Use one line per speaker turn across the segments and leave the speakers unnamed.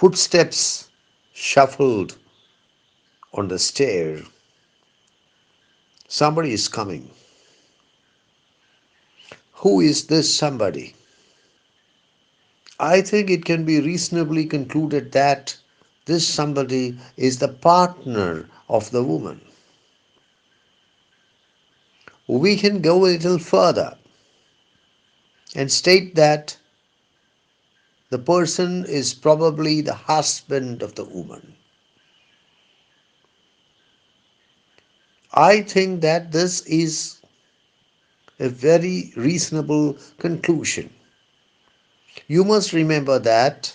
Footsteps shuffled on the stair. Somebody is coming. Who is this somebody? I think it can be reasonably concluded that this somebody is the partner of the woman. We can go a little further and state that the person is probably the husband of the woman. I think that this is a very reasonable conclusion. You must remember that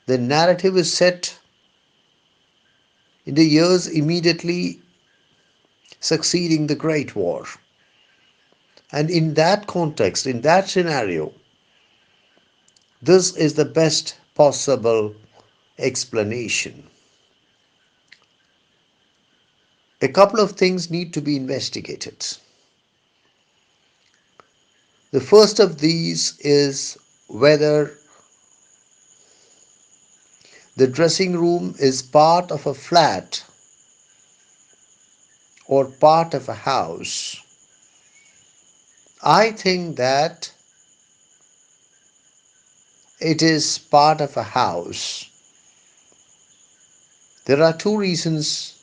the narrative is set in the years immediately succeeding the Great War. And in that context, in that scenario, this is the best possible explanation. A couple of things need to be investigated. The first of these is whether the dressing room is part of a flat or part of a house. I think that it is part of a house. There are two reasons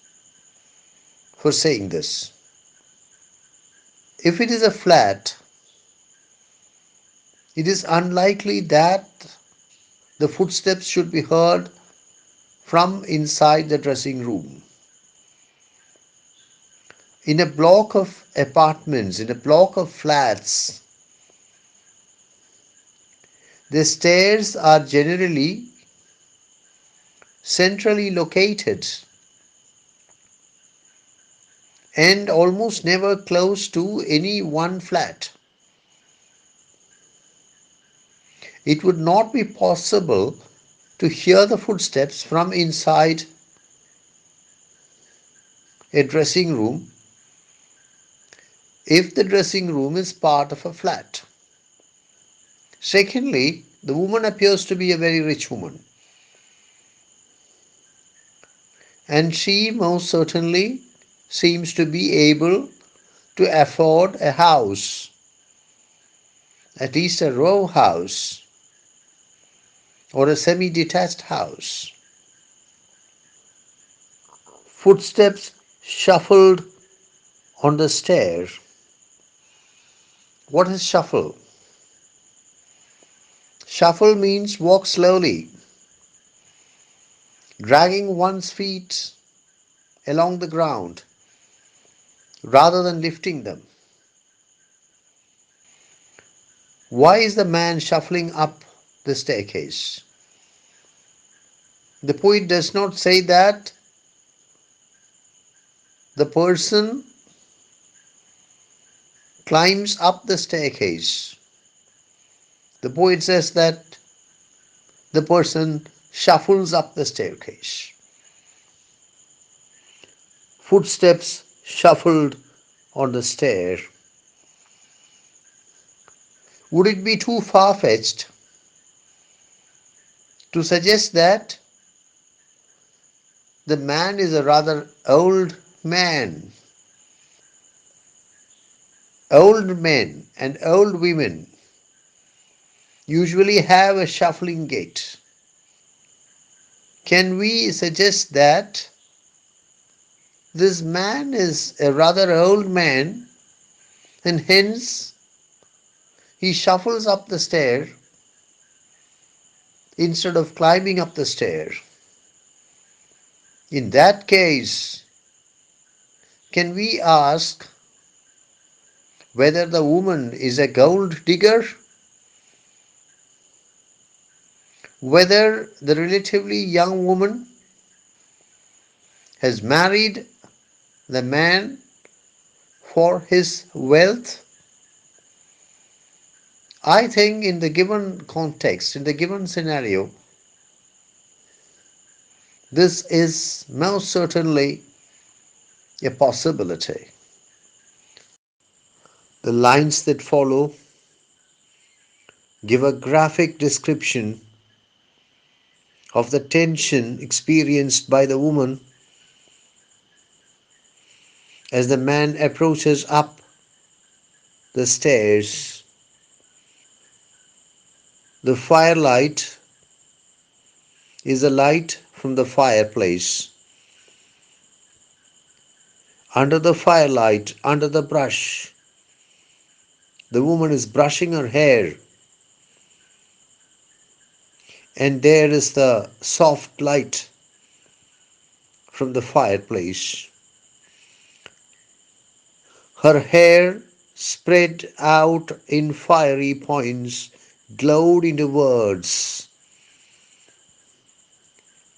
for saying this. If it is a flat, it is unlikely that the footsteps should be heard from inside the dressing room. In a block of apartments, in a block of flats, the stairs are generally centrally located and almost never close to any one flat. It would not be possible to hear the footsteps from inside a dressing room if the dressing room is part of a flat. Secondly, the woman appears to be a very rich woman, and she most certainly seems to be able to afford a house, at least a row house or a semi-detached house. Footsteps shuffled on the stair. What is shuffle? Shuffle means walk slowly, dragging one's feet along the ground rather than lifting them. Why is the man shuffling up the staircase? The poet does not say that the person climbs up the staircase. The poet says that the person shuffles up the staircase. Footsteps shuffled on the stair. Would it be too far-fetched to suggest that the man is a rather old man? Old men and old women usually have a shuffling gait. Can we suggest that this man is a rather old man and hence he shuffles up the stair instead of climbing up the stair? In that case, can we ask whether the woman is a gold digger? Whether the relatively young woman has married the man for his wealth? I think in the given context, in the given scenario, this is most certainly a possibility. The lines that follow give a graphic description of the tension experienced by the woman as the man approaches up the stairs. The firelight is the light from the fireplace. Under the firelight, under the brush, the woman is brushing her hair, and there is the soft light from the fireplace. Her hair, spread out in fiery points, glowed into words.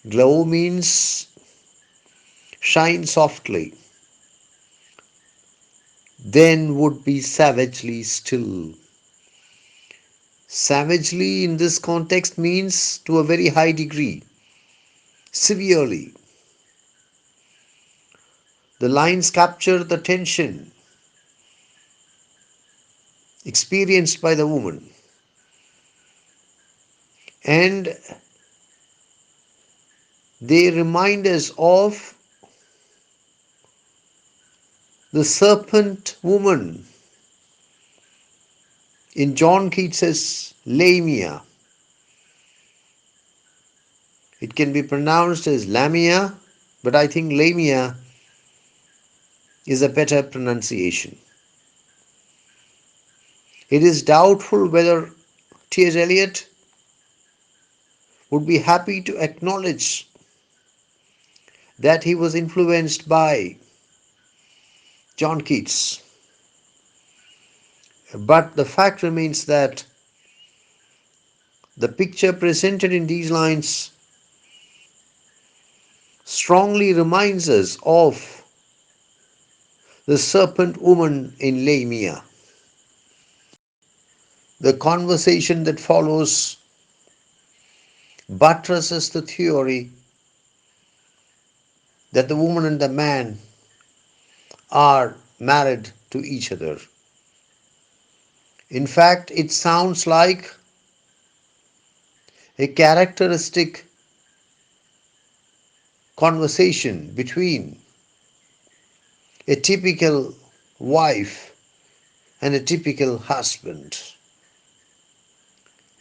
Glow means shine softly, then would be savagely still. Savagely in this context means to a very high degree, severely. The lines capture the tension experienced by the woman, and they remind us of the serpent woman in John Keats's Lamia. It can be pronounced as Lamia, but I think Lamia is a better pronunciation. It is doubtful whether T.S. Eliot would be happy to acknowledge that he was influenced by John Keats. But the fact remains that the picture presented in these lines strongly reminds us of the serpent woman in Lamia. The conversation that follows buttresses the theory that the woman and the man are married to each other. In fact, it sounds like a characteristic conversation between a typical wife and a typical husband.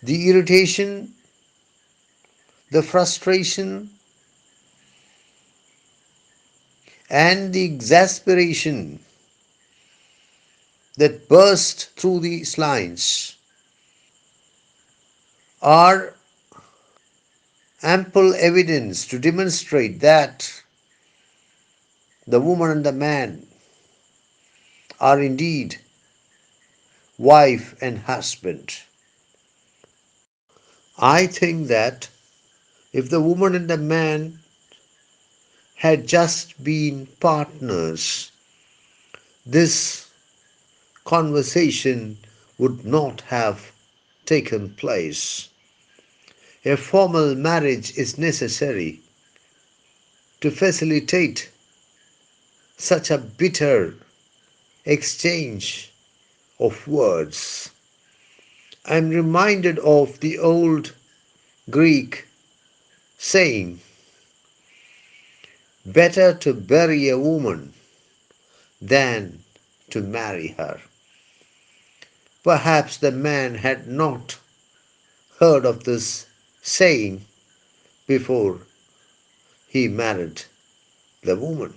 The irritation, the frustration, and the exasperation that burst through these lines are ample evidence to demonstrate that the woman and the man are indeed wife and husband. I think that if the woman and the man had just been partners, this conversation would not have taken place. A formal marriage is necessary to facilitate such a bitter exchange of words. I'm reminded of the old Greek saying, better to bury a woman than to marry her. Perhaps the man had not heard of this saying before he married the woman.